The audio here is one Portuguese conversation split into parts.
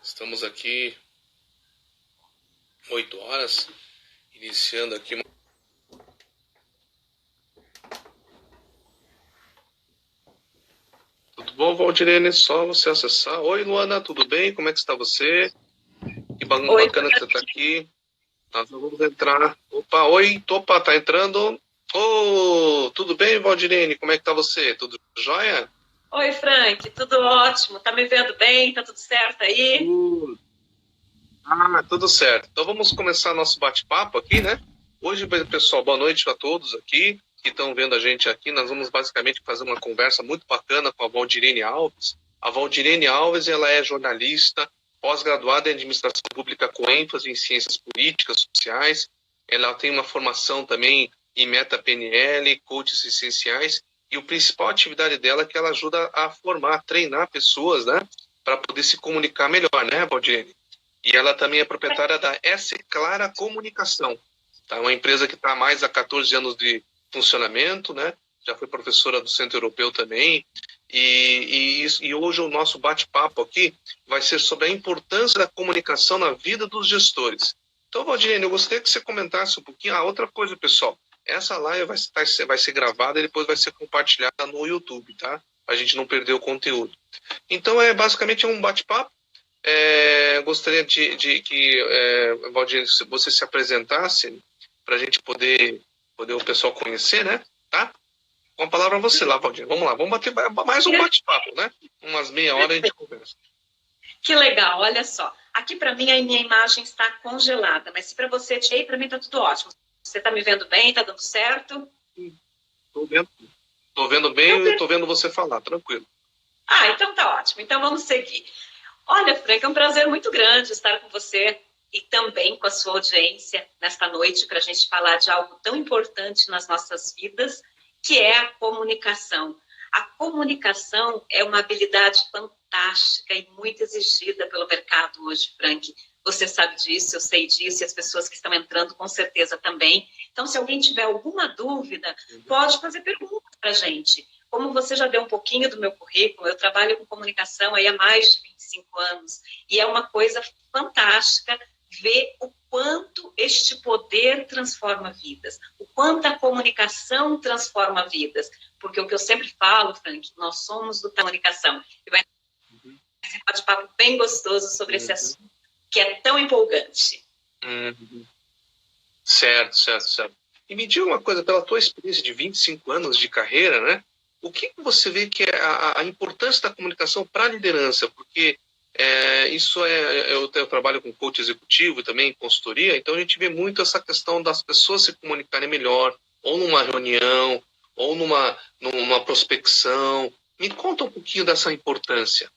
Estamos aqui 8 horas, iniciando aqui uma... Tudo bom, Valdirene? Só você acessar. Oi, Luana, tudo bem? Como é que está você? Que bacana que você está aqui. Nós vamos entrar. Opa, oi, Topa, tá entrando. Oh, tudo bem, Valdirene? Como é que tá você? Tudo jóia? Oi, Frank, tudo ótimo? Tá me vendo bem? Tá tudo certo aí? Tudo certo. Então vamos começar nosso bate-papo aqui, né? Hoje, pessoal, boa noite a todos aqui que estão vendo a gente aqui. Nós vamos basicamente fazer uma conversa muito bacana com a Valdirene Alves. A Valdirene Alves, ela é jornalista, pós-graduada em administração pública com ênfase em ciências políticas, sociais. Ela tem uma formação também em meta-PNL, coaches essenciais. E a principal atividade dela é que ela ajuda a formar, treinar pessoas, né? Para poder se comunicar melhor, né, Valdirene? E ela também é proprietária da S Clara Comunicação, tá? Uma empresa que está há mais de 14 anos de funcionamento, né? Já foi professora do Centro Europeu também. E hoje o nosso bate-papo aqui vai ser sobre a importância da comunicação na vida dos gestores. Então, Valdirene, eu gostaria que você comentasse um pouquinho. Outra coisa, pessoal, essa live vai ser gravada e depois vai ser compartilhada no YouTube, tá? Para a gente não perder o conteúdo. Então, basicamente um bate-papo. Gostaria de que, Valdir, você se apresentasse para a gente poder o pessoal conhecer, né? Tá? Com a palavra a você lá, Valdir. Vamos lá, vamos bater mais um bate-papo, né? Umas meia hora a gente conversa. Que legal, olha só. Aqui para mim a minha imagem está congelada, mas se para você, Tchê, para mim está tudo ótimo. Você está me vendo bem? Está dando certo? Estou vendo. Estou vendo bem e estou vendo você falar, tranquilo. Então tá ótimo. Então vamos seguir. Olha, Frank, é um prazer muito grande estar com você e também com a sua audiência nesta noite para a gente falar de algo tão importante nas nossas vidas, que é a comunicação. A comunicação é uma habilidade fantástica e muito exigida pelo mercado hoje, Frank. Você sabe disso, eu sei disso, e as pessoas que estão entrando com certeza também. Então, se alguém tiver alguma dúvida, pode fazer perguntas para a gente. Como você já deu um pouquinho do meu currículo, eu trabalho com comunicação aí há mais de 25 anos, e é uma coisa fantástica ver o quanto este poder transforma vidas, o quanto a comunicação transforma vidas, porque o que eu sempre falo, Frank, nós somos do comunicação, e vai ser um bate-papo bem gostoso sobre esse assunto, que é tão empolgante. Certo. E me diga uma coisa, pela tua experiência de 25 anos de carreira, né? O que você vê que é a importância da comunicação para a liderança? Porque eu trabalho com coach executivo e também em consultoria, então a gente vê muito essa questão das pessoas se comunicarem melhor, ou numa reunião, ou numa prospecção. Me conta um pouquinho dessa importância.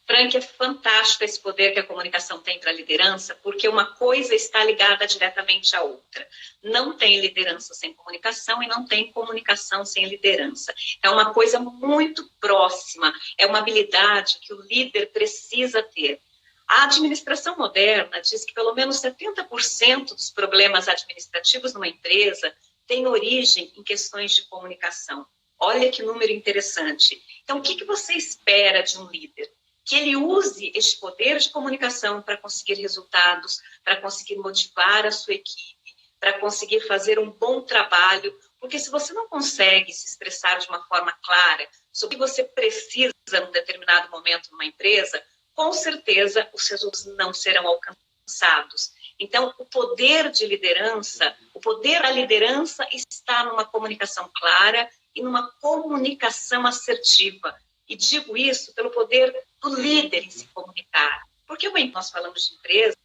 Frank, é fantástico esse poder que a comunicação tem para a liderança, porque uma coisa está ligada diretamente à outra. Não tem liderança sem comunicação e não tem comunicação sem liderança. É uma coisa muito próxima, é uma habilidade que o líder precisa ter. A administração moderna diz que pelo menos 70% dos problemas administrativos numa empresa têm origem em questões de comunicação. Olha que número interessante. Então, o que você espera de um líder? Que ele use este poder de comunicação para conseguir resultados, para conseguir motivar a sua equipe, para conseguir fazer um bom trabalho, porque se você não consegue se expressar de uma forma clara sobre o que você precisa num determinado momento numa empresa, com certeza os resultados não serão alcançados. Então, o poder de liderança, o poder da liderança está numa comunicação clara e numa comunicação assertiva. E digo isso pelo poder do líder em se comunicar. Porque quando nós falamos de empresas,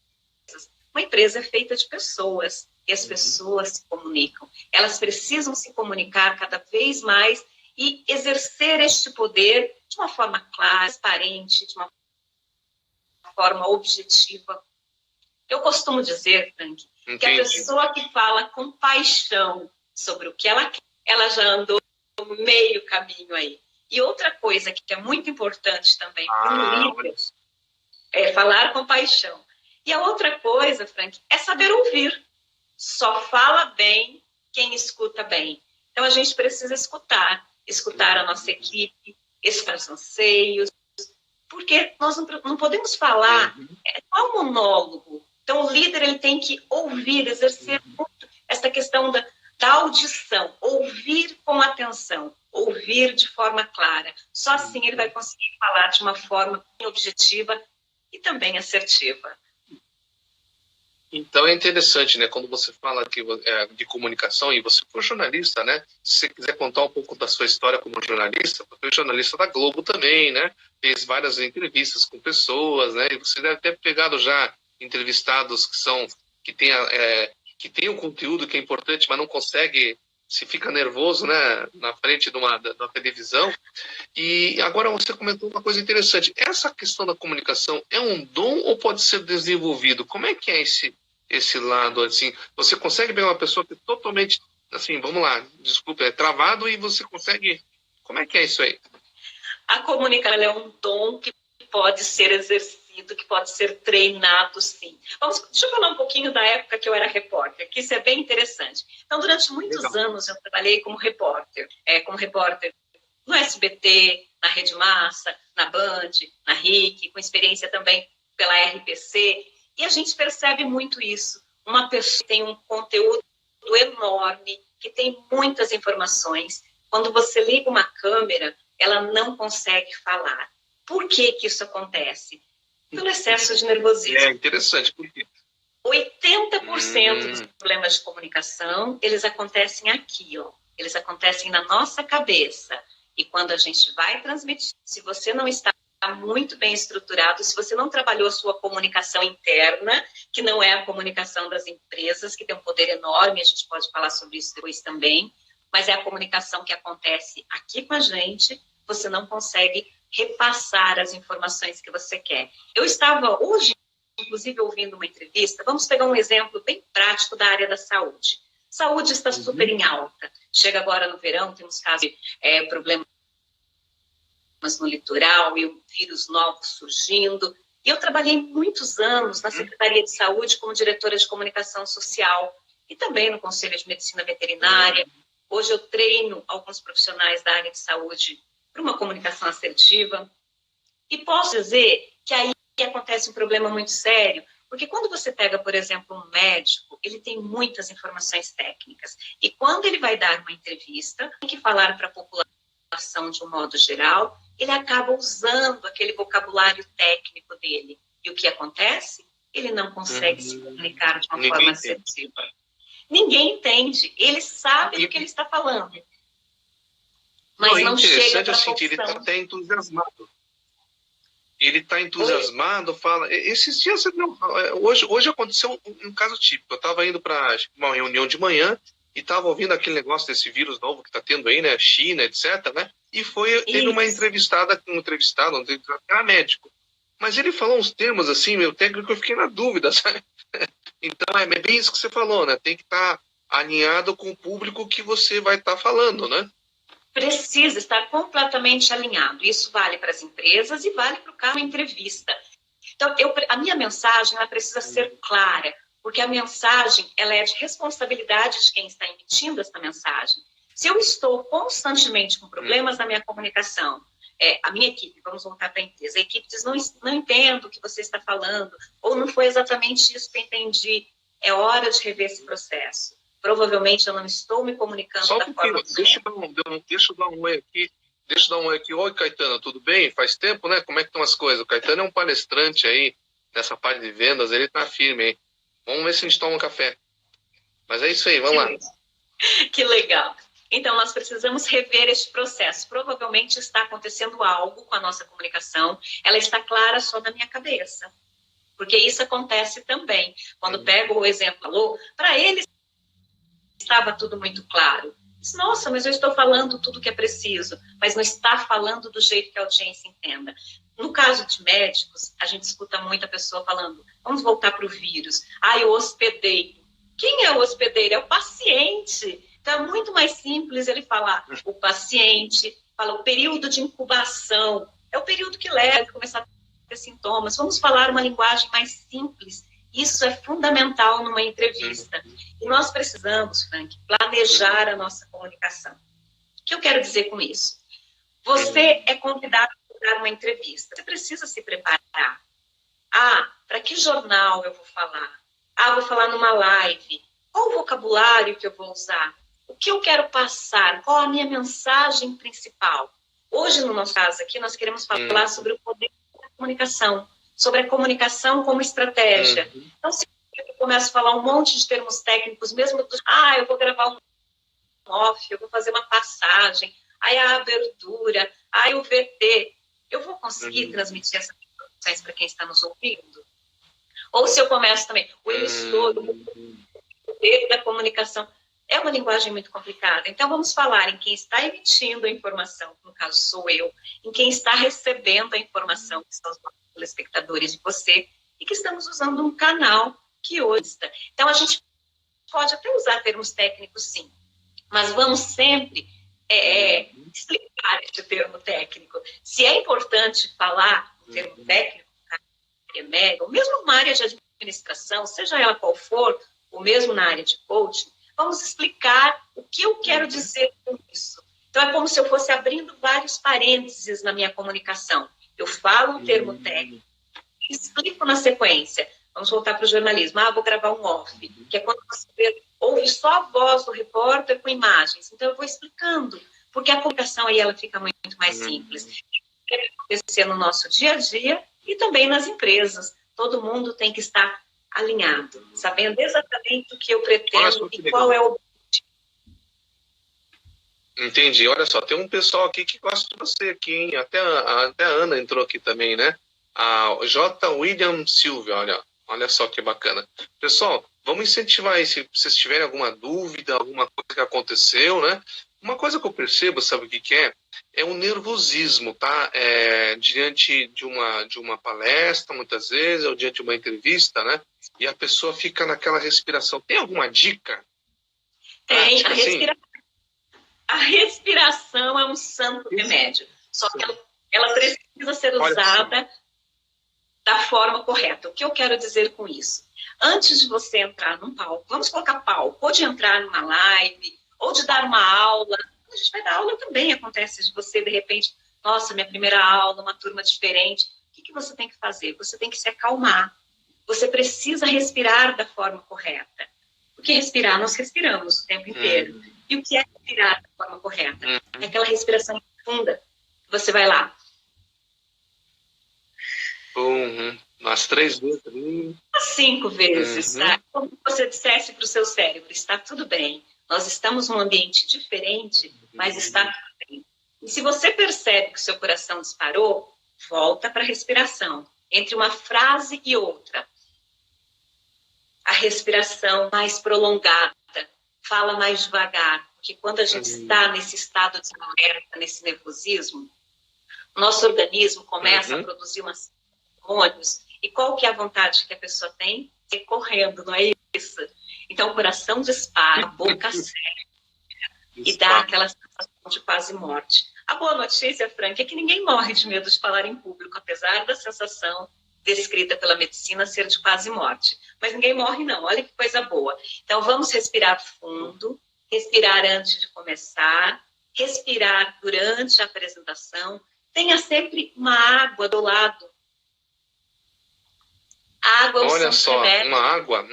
uma empresa é feita de pessoas, e as pessoas se comunicam. Elas precisam se comunicar cada vez mais e exercer este poder de uma forma clara, transparente, de uma forma objetiva. Eu costumo dizer, Frank, que a pessoa que fala com paixão sobre o que ela quer, ela já andou meio caminho aí. E outra coisa que é muito importante também para um líder é falar com paixão. E a outra coisa, Frank, é saber ouvir. Só fala bem quem escuta bem. Então a gente precisa escutar a nossa equipe, escutar os anseios, Porque nós não podemos falar, é um monólogo. Então, o líder ele tem que ouvir, exercer muito essa questão da audição, ouvir com atenção, ouvir de forma clara. Só assim ele vai conseguir falar de uma forma objetiva e também assertiva. Então é interessante, né? Quando você fala aqui, de comunicação, e você foi jornalista, né? Se você quiser contar um pouco da sua história como jornalista, foi jornalista da Globo também, né? Fez várias entrevistas com pessoas, né? E você deve ter pegado já entrevistados que tem um conteúdo que é importante, mas não consegue, se fica nervoso, né? Na frente da televisão. E agora você comentou uma coisa interessante. Essa questão da comunicação é um dom ou pode ser desenvolvido? Como é que é esse lado, assim? Você consegue pegar uma pessoa que é totalmente, assim, vamos lá, desculpa, é travado e você consegue... Como é que é isso aí? A comunicação é um dom que pode ser exercido, que pode ser treinado, sim. Deixa eu falar um pouquinho da época que eu era repórter, que isso é bem interessante. Então, durante muitos anos, eu trabalhei como repórter no SBT, na Rede Massa, na Band, na RIC, com experiência também pela RPC, e a gente percebe muito isso. Uma pessoa que tem um conteúdo enorme, que tem muitas informações, quando você liga uma câmera, ela não consegue falar. Por que isso acontece? Pelo excesso de nervosismo. É interessante, por quê? 80% dos problemas de comunicação, eles acontecem aqui, ó. Eles acontecem na nossa cabeça. E quando a gente vai transmitir, se você não está muito bem estruturado, se você não trabalhou a sua comunicação interna, que não é a comunicação das empresas, que tem um poder enorme, a gente pode falar sobre isso depois também, mas é a comunicação que acontece aqui com a gente, você não consegue repassar as informações que você quer. Eu estava hoje, inclusive, ouvindo uma entrevista, vamos pegar um exemplo bem prático da área da saúde. Saúde está super em alta. Chega agora no verão, temos casos de problemas no litoral e vírus novos surgindo. E eu trabalhei muitos anos na Secretaria de Saúde como diretora de comunicação social e também no Conselho de Medicina Veterinária. Hoje eu treino alguns profissionais da área de saúde para uma comunicação assertiva. E posso dizer que aí acontece um problema muito sério, porque quando você pega, por exemplo, um médico, ele tem muitas informações técnicas. E quando ele vai dar uma entrevista, tem que falar para a população de um modo geral, ele acaba usando aquele vocabulário técnico dele. E o que acontece? Ele não consegue se comunicar de uma forma assertiva. Ninguém entende. Ele sabe do que ele está falando. Mas não chega para a população. Ele está até entusiasmado. Ele está entusiasmado, fala... Esses dias, hoje aconteceu um caso típico. Eu estava indo para uma reunião de manhã e estava ouvindo aquele negócio desse vírus novo que está tendo aí, né? China, etc, né? E teve uma entrevistada, um era médico. Mas ele falou uns termos assim, meu técnico, eu fiquei na dúvida, sabe? Então, é bem isso que você falou, né? Tem que estar alinhado com o público que você vai estar falando, né? Precisa estar completamente alinhado. Isso vale para as empresas e vale para o cara na entrevista. Então, a minha mensagem ela precisa ser clara, porque a mensagem ela é de responsabilidade de quem está emitindo essa mensagem. Se eu estou constantemente com problemas na minha comunicação, a minha equipe, vamos voltar para a empresa, a equipe diz, não entendo o que você está falando, ou não foi exatamente isso que eu entendi, é hora de rever esse processo. Provavelmente eu não estou me comunicando da forma correta. Deixa eu dar um oi aqui. Oi, Caetano, tudo bem? Faz tempo, né? Como é que estão as coisas? O Caetano é um palestrante aí, nessa parte de vendas, ele tá firme, hein? Vamos ver se a gente toma um café. Mas é isso aí, vamos lá. Que legal. Então, nós precisamos rever este processo. Provavelmente está acontecendo algo com a nossa comunicação, ela está clara só na minha cabeça. Porque isso acontece também. Quando pego o exemplo, para eles estava tudo muito claro. Nossa, mas eu estou falando tudo que é preciso, mas não está falando do jeito que a audiência entenda. No caso de médicos, a gente escuta muita pessoa falando, vamos voltar para o vírus. O hospedeiro. Quem é o hospedeiro? É o paciente. Então, é muito mais simples ele falar o paciente, fala o período de incubação, é o período que leva a começar a ter sintomas. Vamos falar uma linguagem mais simples. Isso é fundamental numa entrevista. E nós precisamos, Frank, planejar a nossa comunicação. O que eu quero dizer com isso? Você é convidado dar uma entrevista. Você precisa se preparar. Ah, para que jornal eu vou falar? Ah, vou falar numa live. Qual o vocabulário que eu vou usar? O que eu quero passar? Qual a minha mensagem principal? Hoje, no nosso caso aqui, nós queremos falar sobre o poder da comunicação, sobre a comunicação como estratégia. Então, se eu começo a falar um monte de termos técnicos, mesmo eu vou gravar um off, eu vou fazer uma passagem, aí a abertura, aí o VT, eu vou conseguir transmitir essas informações para quem está nos ouvindo? Ou se eu começo também, o emissor, o poder da comunicação, é uma linguagem muito complicada. Então, vamos falar em quem está emitindo a informação, que no caso sou eu, em quem está recebendo a informação, que são os telespectadores e você, e que estamos usando um canal que hoje está. Então, a gente pode até usar termos técnicos, sim, mas vamos sempre explicar esse termo técnico. Se é importante falar um termo técnico, ou mesmo uma área de administração, seja ela qual for, ou mesmo na área de coaching, vamos explicar o que eu quero dizer com isso. Então, é como se eu fosse abrindo vários parênteses na minha comunicação. Eu falo um termo técnico, explico na sequência. Vamos voltar para o jornalismo. Vou gravar um off, que é quando você ouve só a voz do repórter com imagens. Então, eu vou explicando, porque a comunicação aí ela fica muito mais simples. Deve acontecer no nosso dia a dia e também nas empresas. Todo mundo tem que estar alinhado, sabendo exatamente o que eu pretendo e qual é o objetivo. Entendi. Olha só, tem um pessoal aqui que gosta de você aqui, hein? Até a Ana entrou aqui também, né? A J. William Silva, olha só que bacana. Pessoal, vamos incentivar aí, se vocês tiverem alguma dúvida, alguma coisa que aconteceu, né? Uma coisa que eu percebo, sabe o que é? É o nervosismo, tá? Diante de uma palestra, muitas vezes, ou diante de uma entrevista, né? E a pessoa fica naquela respiração. Tem alguma dica? Tem, a respiração é um santo remédio. Só que ela precisa ser usada da forma correta. O que eu quero dizer com isso? Antes de você entrar num palco, vamos colocar palco, ou de entrar numa live, ou de dar uma aula. Quando a gente vai dar aula também acontece de você, de repente, nossa, minha primeira aula, uma turma diferente. O que você tem que fazer? Você tem que se acalmar. Você precisa respirar da forma correta. Porque respirar, nós respiramos o tempo inteiro. E o que é respirar da forma correta? É aquela respiração profunda. Você vai lá. Umas 3 vezes. 5 vezes, tá? Como você dissesse para o seu cérebro, está tudo bem. Nós estamos num ambiente diferente, mas está tudo bem. E se você percebe que o seu coração disparou, volta para a respiração. Entre uma frase e outra, a respiração mais prolongada, fala mais devagar, porque quando a gente está nesse estado de alerta, nesse nervosismo, o nosso organismo começa a produzir umas hormônios, e qual que é a vontade que a pessoa tem? É correndo, não é isso? Então o coração dispara, a boca seca, e dá aquela sensação de quase morte. A boa notícia, Frank, é que ninguém morre de medo de falar em público, apesar da sensação descrita pela medicina ser de quase morte. Mas ninguém morre, não. Olha que coisa boa. Então, vamos respirar fundo, respirar antes de começar, respirar durante a apresentação. Tenha sempre uma água do lado. A água é um Olha santo só, remédio. uma água.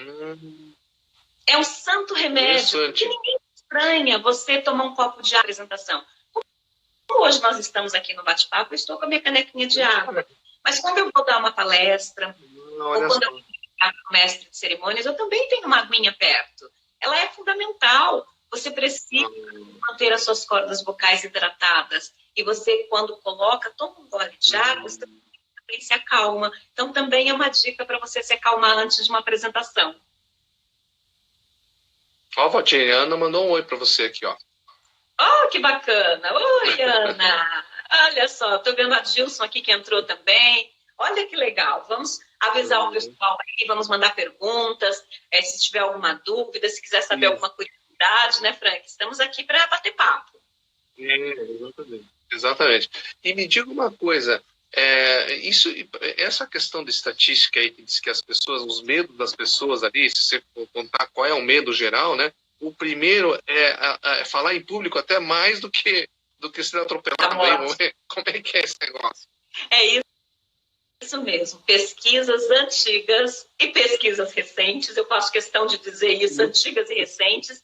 É um santo remédio, porque ninguém estranha você tomar um copo de água na apresentação. Como hoje nós estamos aqui no bate-papo, eu estou com a minha canequinha de água. Mas quando eu vou dar uma palestra, ou quando eu vou como mestre de cerimônias, eu também tenho uma aguinha perto. Ela é fundamental. Você precisa manter as suas cordas vocais hidratadas. E você, quando coloca, toma um gole de água, você também se acalma. Então, também é uma dica para você se acalmar antes de uma apresentação. Ó, Valtinha, a Ana mandou um oi para você aqui, ó. Oh, que bacana! Oi, Ana! Olha só, estou vendo a Gilson aqui que entrou também. Olha que legal. Vamos avisar o pessoal aí, vamos mandar perguntas, se tiver alguma dúvida, se quiser saber alguma curiosidade, né, Frank? Estamos aqui para bater papo. Exatamente. E me diga uma coisa, essa questão de estatística aí que diz que as pessoas, os medos das pessoas ali, se você for contar qual é o medo geral, né? O primeiro é falar em público até mais do que ser atropelado. Aí, como é que é esse negócio? É isso mesmo. Pesquisas antigas e pesquisas recentes, eu faço questão de dizer isso, antigas e recentes,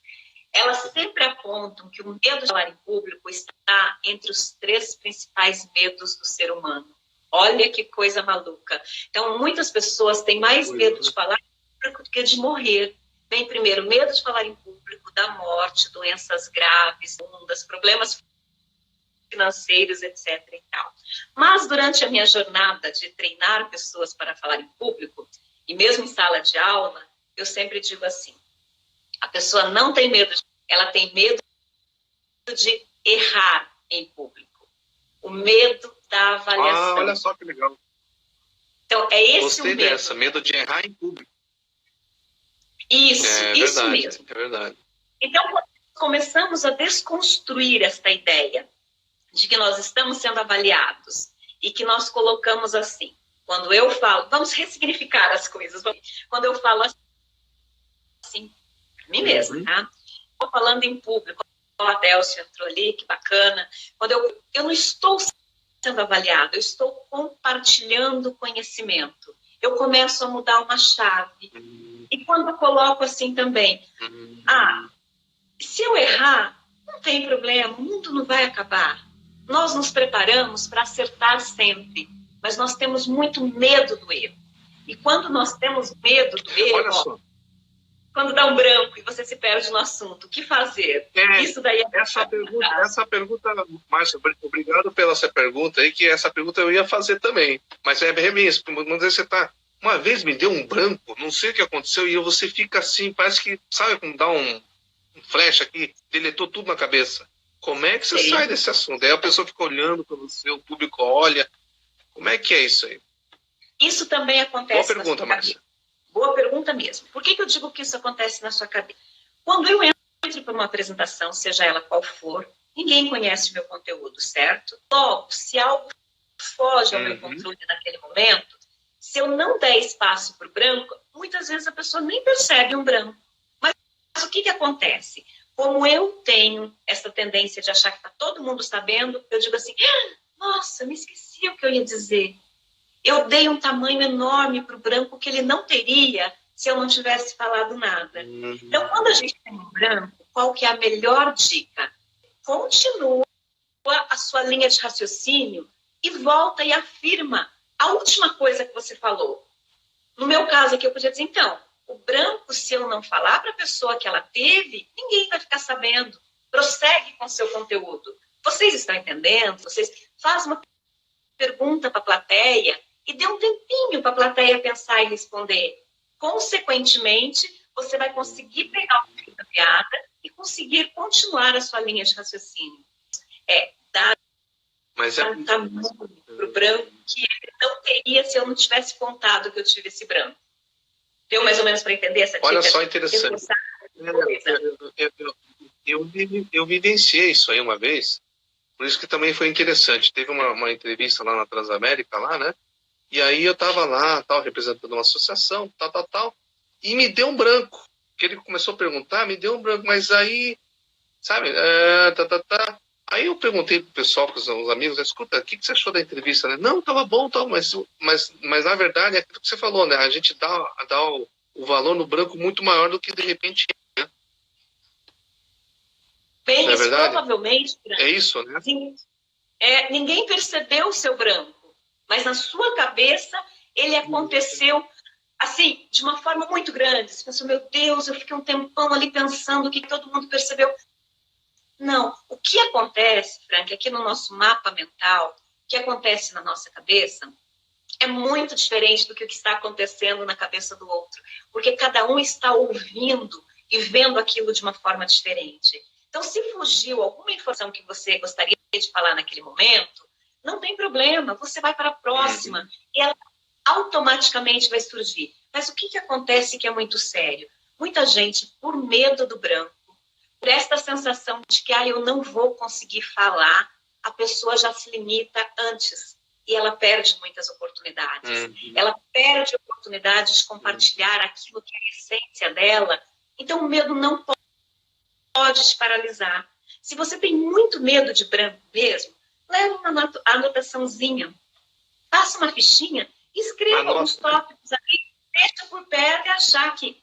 elas sempre apontam que o medo de falar em público está entre os 3 principais medos do ser humano. Olha que coisa maluca. Então, muitas pessoas têm mais medo de falar em público do que de morrer. Vem primeiro medo de falar em público, da morte, doenças graves, ondas, problemas financeiros, etc. e tal. Mas, durante a minha jornada de treinar pessoas para falar em público, e mesmo em sala de aula, eu sempre digo assim, a pessoa não tem medo, ela tem medo de errar em público. O medo da avaliação. Olha só que legal. Então, é esse Gostei o medo. dessa, medo de errar em público. Isso, isso verdade, mesmo. É verdade. Então, começamos a desconstruir esta ideia de que nós estamos sendo avaliados e que nós colocamos assim. Quando eu falo, vamos ressignificar as coisas. Quando eu falo assim, para mim mesma, tá? Estou falando em público, o Adélcio entrou ali, que bacana. Quando eu não estou sendo avaliado, eu estou compartilhando conhecimento. Eu começo a mudar uma chave. E quando eu coloco assim também, se eu errar, não tem problema, o mundo não vai acabar. Nós nos preparamos para acertar sempre, mas nós temos muito medo do erro. E quando nós temos medo do erro, quando dá um branco e você se perde no assunto, o que fazer? Isso daí essa pergunta, Márcia, obrigado pela essa pergunta aí, que essa pergunta eu ia fazer também. Mas é mesmo, vamos dizer, você tá... Uma vez me deu um branco, não sei o que aconteceu, e você fica assim, parece que, sabe como dá um flash aqui, deletou tudo na cabeça. Como é que você sai desse assunto? Aí a pessoa fica olhando para você, o público olha. Como é que é isso aí? Isso também acontece. Boa pergunta, Márcia. Boa pergunta mesmo. Por que eu digo que isso acontece na sua cabeça? Quando eu entro para uma apresentação, seja ela qual for, ninguém conhece o meu conteúdo, certo? Logo, se algo foge ao meu controle naquele momento, se eu não der espaço para o branco, muitas vezes a pessoa nem percebe um branco. Mas o que acontece? Como eu tenho essa tendência de achar que está todo mundo sabendo, eu digo assim, nossa, me esqueci o que eu ia dizer. Eu dei um tamanho enorme para o branco que ele não teria se eu não tivesse falado nada. Então, quando a gente tem um branco, qual que é a melhor dica? Continua a sua linha de raciocínio e volta e afirma a última coisa que você falou. No meu caso aqui, eu podia dizer, então, o branco, se eu não falar para a pessoa que ela teve, ninguém vai ficar sabendo. Prossegue com o seu conteúdo. Vocês estão entendendo? Vocês fazem uma pergunta para a plateia e dê um tempinho para a plateia pensar e responder. Consequentemente, você vai conseguir pegar o fio da piada e conseguir continuar a sua linha de raciocínio. Dar um tamanho para o branco que ele não teria se eu não tivesse contado que eu tive esse branco. Deu mais ou menos para entender essa dica? Olha só, interessante. Eu vivenciei isso aí uma vez, por isso que também foi interessante. Teve uma entrevista lá na Transamérica, lá, né? E aí eu tava lá, tal, representando uma associação, tal, e me deu um branco. Que ele começou a perguntar, me deu um branco, mas aí, sabe, Aí eu perguntei pro pessoal, pros os amigos, escuta, o que você achou da entrevista, né? Não, tava bom, tal, mas na verdade é aquilo que você falou, né? A gente dá o valor no branco muito maior do que de repente é. Bem, não é verdade? Provavelmente... É isso, né? Ninguém percebeu o seu branco, mas na sua cabeça ele aconteceu assim, de uma forma muito grande. Você pensou, meu Deus, eu fiquei um tempão ali pensando o que todo mundo percebeu. Não, o que acontece, Frank, aqui no nosso mapa mental, o que acontece na nossa cabeça, é muito diferente do que está acontecendo na cabeça do outro, porque cada um está ouvindo e vendo aquilo de uma forma diferente. Então, se fugiu alguma informação que você gostaria de falar naquele momento, não tem problema, você vai para a próxima e ela automaticamente vai surgir. Mas o que acontece que é muito sério? Muita gente, por medo do branco, por esta sensação de que eu não vou conseguir falar, a pessoa já se limita antes e ela perde muitas oportunidades. Ela perde a oportunidade de compartilhar aquilo que é a essência dela. Então, o medo não pode te paralisar. Se você tem muito medo de branco mesmo, leva uma anotaçãozinha. Faça uma fichinha, escreva alguns tópicos ali, deixa por perto e achar que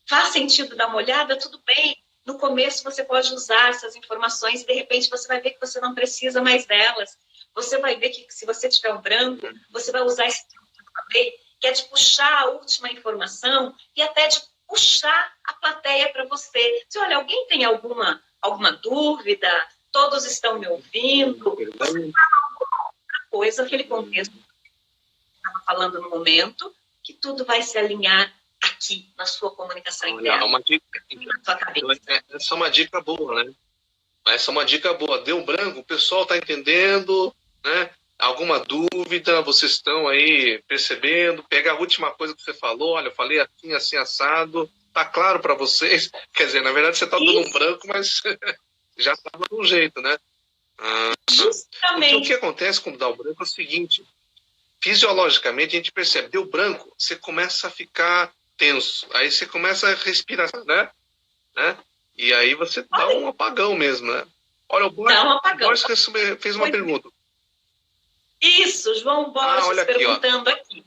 faz sentido dar uma olhada, tudo bem. No começo você pode usar essas informações e de repente você vai ver que você não precisa mais delas. Você vai ver que se você tiver um branco, você vai usar esse truque que eu falei, que é de puxar a última informação e até de puxar a plateia para você. Se olha, alguém tem alguma dúvida? Todos estão me ouvindo? Você fala alguma coisa, aquele contexto que eu estava falando no momento, que tudo vai se alinhar aqui, na sua comunicação interna. Uma dica, essa é uma dica boa, né? Essa é uma dica boa. Deu branco, o pessoal está entendendo, né? Alguma dúvida, vocês estão aí percebendo? Pega a última coisa que você falou, olha, eu falei assim, assim, assado, tá claro para vocês? Quer dizer, na verdade você está dando um branco, mas já estava de um jeito, né? Justamente. Porque o que acontece quando dá o branco é o seguinte, fisiologicamente a gente percebe, deu branco, você começa a ficar tenso, aí você começa a respirar, né? E aí você dá um apagão mesmo, né? Olha, o Borges fez uma pergunta. Isso, João Borges perguntando aqui.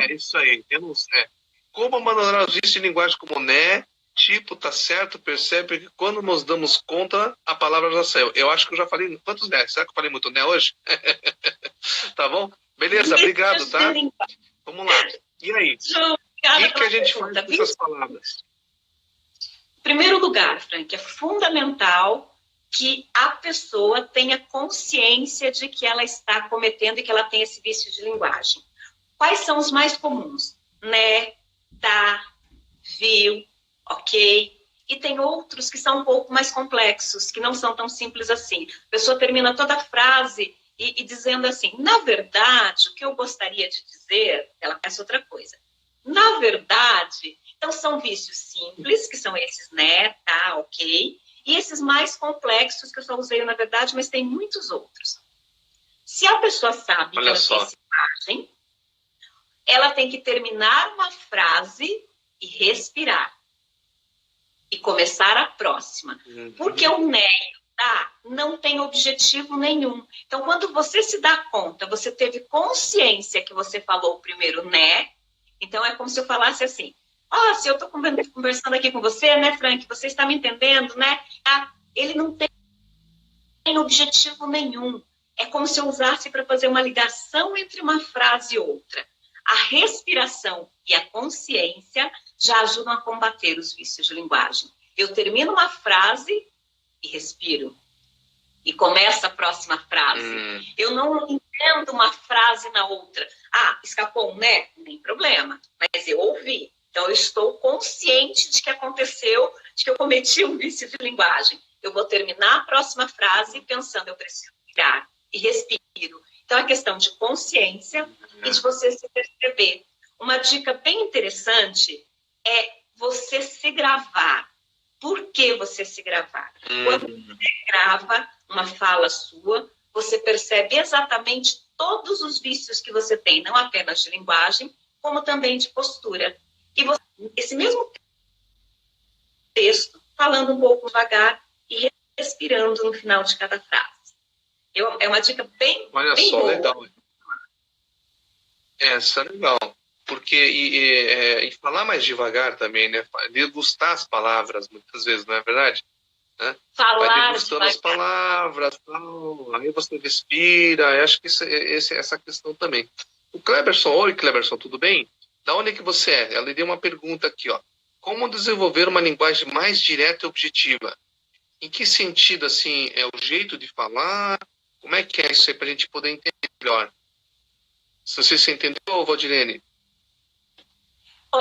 Isso aí. Eu não sei. Como abandonar os vícios de linguagem como né, tipo, tá certo, percebe que quando nos damos conta, a palavra já saiu. Eu acho que eu já falei quantos né? Será que eu falei muito né hoje? Tá bom? Beleza, obrigado, tá? Vamos lá. E aí? João, o que a gente faz com essas palavras? Em primeiro lugar, Frank, é fundamental que a pessoa tenha consciência de que ela está cometendo e que ela tem esse vício de linguagem. Quais são os mais comuns? Né, tá, viu, ok. E tem outros que são um pouco mais complexos, que não são tão simples assim. A pessoa termina toda a frase e dizendo assim, na verdade, o que eu gostaria de dizer, ela pensa outra coisa. Na verdade, então são vícios simples, que são esses, né, tá, ok. E esses mais complexos, que eu só usei na verdade, mas tem muitos outros. Se a pessoa sabe que ela tem essa imagem, ela tem que terminar uma frase e respirar. E começar a próxima. Porque o né não tem objetivo nenhum. Então, quando você se dá conta, você teve consciência que você falou o primeiro né, então é como se eu falasse assim, se eu estou conversando aqui com você, né, Frank, você está me entendendo, né? Ele não tem objetivo nenhum. É como se eu usasse para fazer uma ligação entre uma frase e outra. A respiração e a consciência já ajudam a combater os vícios de linguagem. Eu termino uma frase e respiro. E começa a próxima frase. Eu não entendo uma frase na outra. Escapou um né? Nem problema. Mas eu ouvi. Então, eu estou consciente de que aconteceu, de que eu cometi um vício de linguagem. Eu vou terminar a próxima frase pensando, eu preciso respirar e respiro. Então, é questão de consciência e de você se perceber. Uma dica bem interessante é você se gravar. Por que você se gravar? Quando você grava uma fala sua, você percebe exatamente todos os vícios que você tem, não apenas de linguagem, como também de postura. E você, esse mesmo texto, falando um pouco devagar e respirando no final de cada frase. É uma dica bem Olha bem só, boa. legal. Essa é legal. Porque e falar mais devagar também, né? Degustar as palavras, muitas vezes, não é verdade? Né? Falar vai degustando devagar. as palavras, tal, aí você respira. Eu acho que essa questão também. O Cleberson, oi Cleberson, tudo bem? Da onde é que você é? Ela deu uma pergunta aqui, ó. Como desenvolver uma linguagem mais direta e objetiva? Em que sentido, assim, é o jeito de falar? Como é que é isso aí para a gente poder entender melhor? Se você entendeu, Valdirene?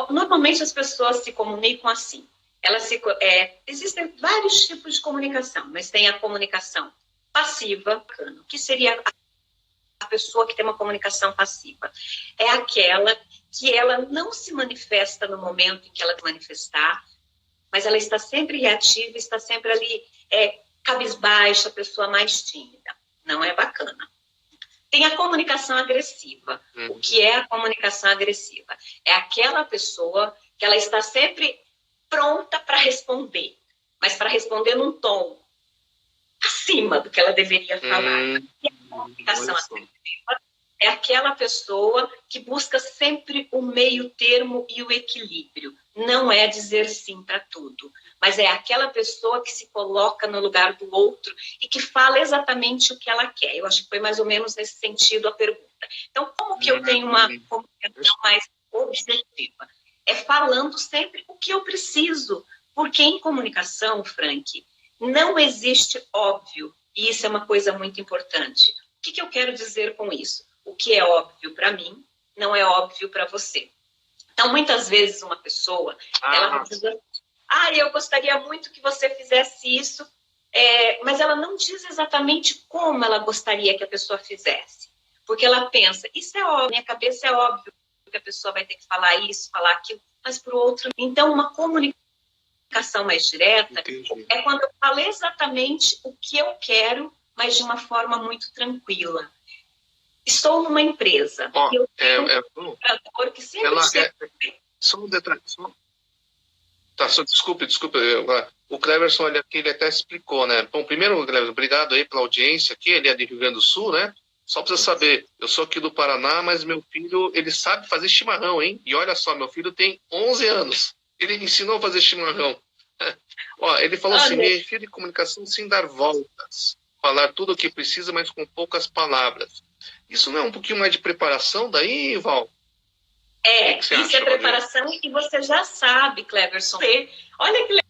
Normalmente as pessoas se comunicam assim. Existem vários tipos de comunicação, mas tem a comunicação passiva, que seria a pessoa que tem uma comunicação passiva. É aquela que ela não se manifesta no momento em que ela se manifestar, mas ela está sempre reativa, está sempre ali cabisbaixa, a pessoa mais tímida. Não é bacana. Tem a comunicação agressiva. O que é a comunicação agressiva? É aquela pessoa que ela está sempre pronta para responder, mas para responder num tom acima do que ela deveria falar. E a comunicação agressiva é aquela pessoa que busca sempre o meio termo e o equilíbrio. Não é dizer sim para tudo, mas é aquela pessoa que se coloca no lugar do outro e que fala exatamente o que ela quer. Eu acho que foi mais ou menos nesse sentido a pergunta. Então, como que eu tenho uma comunicação mais objetiva? É falando sempre o que eu preciso, porque em comunicação, Frank, não existe óbvio, e isso é uma coisa muito importante. O que eu quero dizer com isso? O que é óbvio para mim, não é óbvio para você. Então, muitas vezes uma pessoa, ela diz assim, eu gostaria muito que você fizesse isso, mas ela não diz exatamente como ela gostaria que a pessoa fizesse. Porque ela pensa, isso é óbvio, minha cabeça é óbvio que a pessoa vai ter que falar isso, falar aquilo, mas para o outro... Então, uma comunicação mais direta é quando eu falo exatamente o que eu quero, mas de uma forma muito tranquila. Estou numa empresa. E eu tenho um colaborador que sempre chega... Só um detalhe. Desculpe. O Cleverson, ele até explicou, né? Bom, primeiro, Cleverson, obrigado aí pela audiência aqui. Ele é de Rio Grande do Sul, né? Só para você saber, eu sou aqui do Paraná, mas meu filho, ele sabe fazer chimarrão, hein? E olha só, meu filho tem 11 anos. Ele me ensinou a fazer chimarrão. Ele falou assim, me refiro em comunicação sem dar voltas. Falar tudo o que precisa, mas com poucas palavras. Isso não é um pouquinho mais de preparação daí, Val? Isso é preparação e você já sabe, Cleverson. Olha que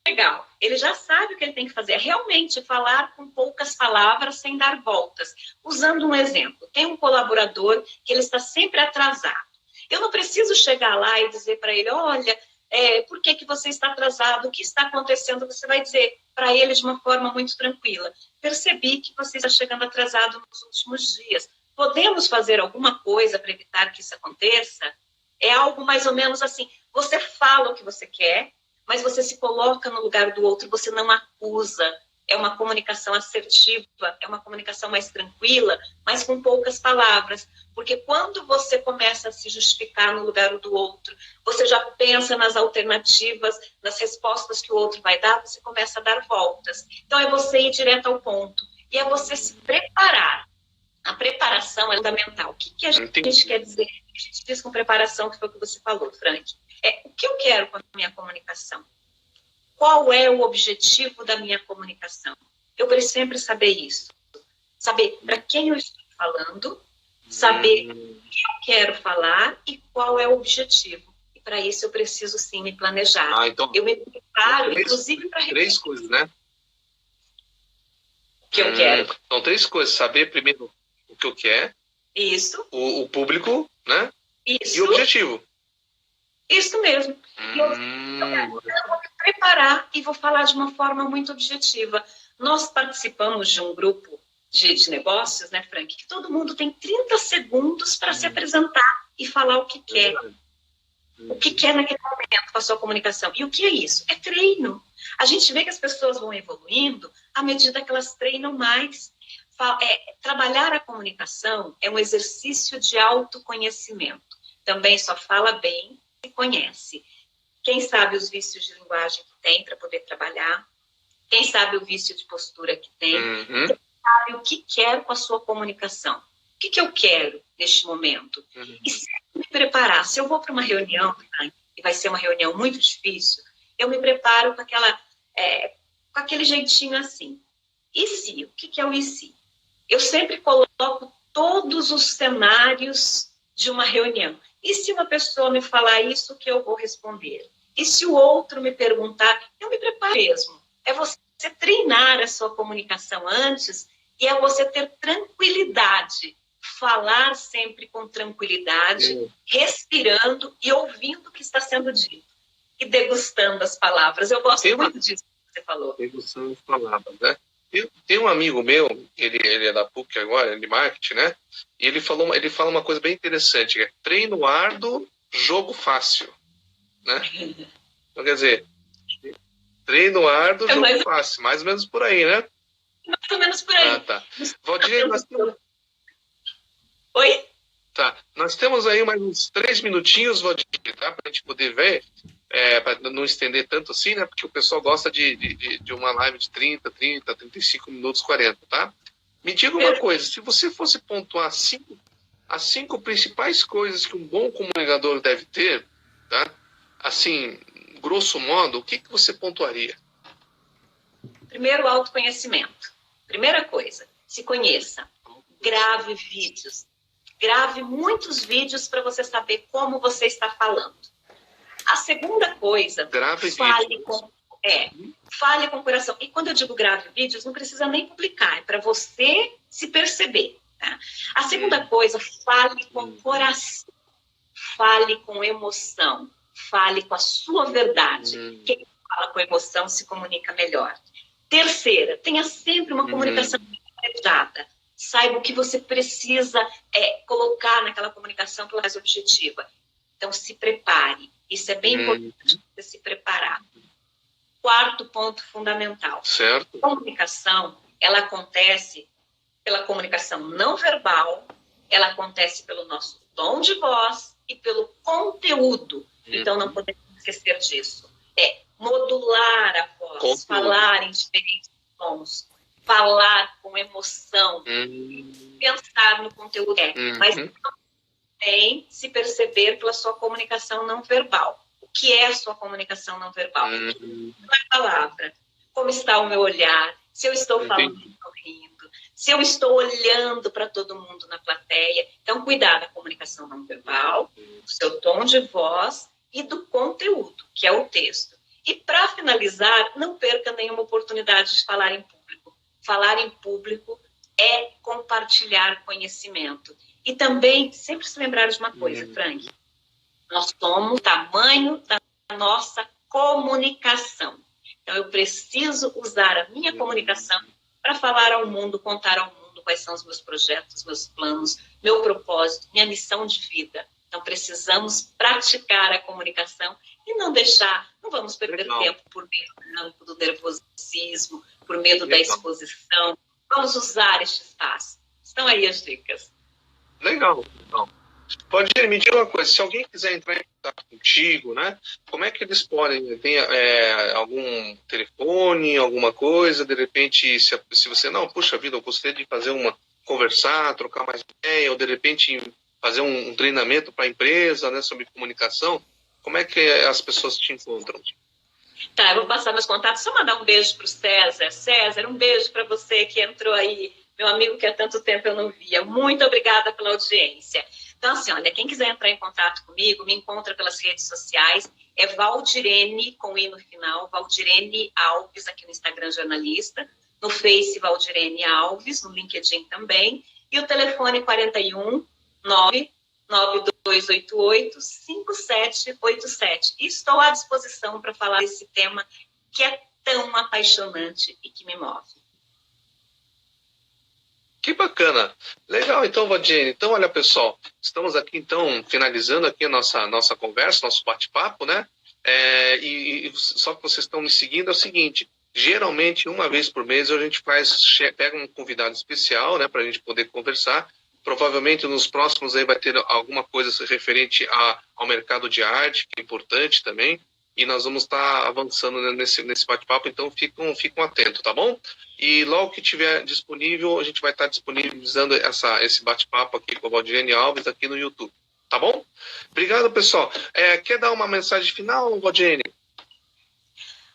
legal. Ele já sabe o que ele tem que fazer. Realmente falar com poucas palavras, sem dar voltas. Usando um exemplo. Tem um colaborador que ele está sempre atrasado. Eu não preciso chegar lá e dizer para ele, olha, por que você está atrasado? O que está acontecendo? Você vai dizer para ele de uma forma muito tranquila. Percebi que você está chegando atrasado nos últimos dias. Podemos fazer alguma coisa para evitar que isso aconteça? É algo mais ou menos assim. Você fala o que você quer, mas você se coloca no lugar do outro, você não acusa. É uma comunicação assertiva, é uma comunicação mais tranquila, mas com poucas palavras. Porque quando você começa a se justificar no lugar do outro, você já pensa nas alternativas, nas respostas que o outro vai dar, você começa a dar voltas. Então, é você ir direto ao ponto. E é você se preparar. A preparação é fundamental. O que a gente quer dizer? A gente diz com preparação, que foi o que você falou, Frank. O que eu quero com a minha comunicação? Qual é o objetivo da minha comunicação? Eu preciso sempre saber isso. Saber para quem eu estou falando, saber o que eu quero falar e qual é o objetivo. E para isso eu preciso sim me planejar. Então, eu me preparo, inclusive para repetir. 3 coisas, né? O que eu quero. Então, 3 coisas. Saber primeiro o que eu quero. Isso. O público, né? Isso. E o objetivo. Isso mesmo. Eu vou me preparar e vou falar de uma forma muito objetiva. Nós participamos de um grupo de negócios, né, Frank? Que todo mundo tem 30 segundos para se apresentar e falar o que quer. O que quer naquele momento com a sua comunicação. E o que é isso? É treino. A gente vê que as pessoas vão evoluindo à medida que elas treinam mais. Trabalhar a comunicação é um exercício de autoconhecimento. Também só fala bem se conhece. Quem sabe os vícios de linguagem que tem para poder trabalhar, quem sabe o vício de postura que tem, quem sabe o que quer com a sua comunicação. O que eu quero neste momento? E se eu me preparar, se eu vou para uma reunião, e vai ser uma reunião muito difícil, eu me preparo com com aquele jeitinho assim. E se? O que é o e se? Eu sempre coloco todos os cenários de uma reunião. E se uma pessoa me falar isso, o que eu vou responder? E se o outro me perguntar, eu me preparo mesmo. É você treinar a sua comunicação antes e é você ter tranquilidade. Falar sempre com tranquilidade, respirando e ouvindo o que está sendo dito. E degustando as palavras. Eu gosto muito disso que você falou. Degustando as palavras, né? Tem um amigo meu, ele é da PUC agora, de marketing, né? E ele fala uma coisa bem interessante, que é treino árduo, jogo fácil, né? Então, quer dizer, treino árduo, jogo fácil, mais ou menos por aí, né? Mais ou menos por aí. Tá. Valdir, nós temos... Oi? Tá, nós temos aí mais uns 3 minutinhos, Valdir, tá? Pra gente poder ver, para não estender tanto assim, né? Porque o pessoal gosta de uma live de 30, 35 minutos, 40, tá? Me diga uma coisa, se você fosse pontuar as cinco principais coisas que um bom comunicador deve ter, tá? Assim, grosso modo, o que você pontuaria? Primeiro, autoconhecimento. Primeira coisa, se conheça. Grave vídeos. Grave muitos vídeos para você saber como você está falando. A segunda coisa, fale com o coração. E quando eu digo grave vídeos, não precisa nem publicar, é para você se perceber. Tá? A segunda coisa, fale com o coração. Fale com emoção. Fale com a sua verdade. Quem fala com emoção se comunica melhor. Terceira, tenha sempre uma comunicação planejada. Saiba o que você precisa colocar naquela comunicação para mais objetiva. Então, se prepare. Isso é bem importante, você se preparar. Quarto ponto fundamental. Certo. A comunicação, ela acontece pela comunicação não verbal, ela acontece pelo nosso tom de voz e pelo conteúdo. Então, não podemos esquecer disso. Modular a voz, falar em diferentes tons, falar com emoção, pensar no conteúdo, mas também se perceber pela sua comunicação não verbal. O que é a sua comunicação não verbal? Não é palavra. Como está o meu olhar? Se eu estou falando e sorrindo? Se eu estou olhando para todo mundo na plateia? Então, cuidar da comunicação não verbal, do seu tom de voz e do conteúdo, que é o texto. E, para finalizar, não perca nenhuma oportunidade de falar em público. Falar em público é compartilhar conhecimento. E também, sempre se lembrar de uma coisa, Frank. Nós somos o tamanho da nossa comunicação. Então, eu preciso usar a minha comunicação para falar ao mundo, contar ao mundo quais são os meus projetos, meus planos, meu propósito, minha missão de vida. Então, precisamos praticar a comunicação e não vamos perder tempo por medo do nervosismo, por medo da exposição. Vamos usar este espaço. Estão aí as dicas. Legal. Pode me dizer uma coisa, se alguém quiser entrar em contato contigo, né? Como é que eles podem? Tem algum telefone, alguma coisa? De repente, se você não, puxa vida, eu gostaria de conversar, trocar mais ideia, ou de repente fazer um treinamento para a empresa, né, sobre comunicação, como é que as pessoas te encontram? Tá, eu vou passar meus contatos, só mandar um beijo para o César. César, um beijo para você que entrou aí, meu amigo que há tanto tempo eu não via. Muito obrigada pela audiência. Então, assim, olha, quem quiser entrar em contato comigo, me encontra pelas redes sociais, é Valdirene, com I no final, Valdirene Alves, aqui no Instagram Jornalista, no Face Valdirene Alves, no LinkedIn também, e o telefone 41 99288-5787. E estou à disposição para falar desse tema que é tão apaixonante e que me move. Que bacana. Legal, então, Valdirene. Então, olha, pessoal, estamos aqui, então, finalizando aqui a nossa conversa, nosso bate-papo, né? E só que vocês estão me seguindo, é o seguinte, geralmente, uma vez por mês, a gente pega um convidado especial, né, para a gente poder conversar. Provavelmente nos próximos aí vai ter alguma coisa referente ao mercado de arte, que é importante também, e nós vamos estar avançando nesse bate-papo, então ficam atentos, tá bom? E logo que tiver disponível, a gente vai estar disponibilizando esse bate-papo aqui com a Valdirene Alves aqui no YouTube, tá bom? Obrigado, pessoal. Quer dar uma mensagem final, Valdirene?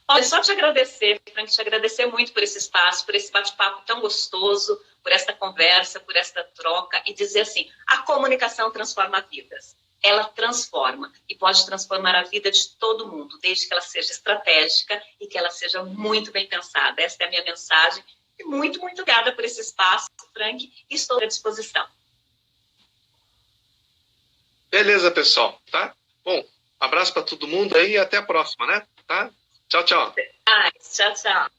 Olha, só te agradecer, Frank, te agradecer muito por esse espaço, por esse bate-papo tão gostoso, por esta conversa, por esta troca, e dizer assim, a comunicação transforma vidas. Ela transforma, e pode transformar a vida de todo mundo, desde que ela seja estratégica e que ela seja muito bem pensada. Esta é a minha mensagem, e muito, muito obrigada por esse espaço, Frank, e estou à disposição. Beleza, pessoal, tá? Bom, abraço para todo mundo aí e até a próxima, né? Tá? Tchau, tchau. Tchau, tchau.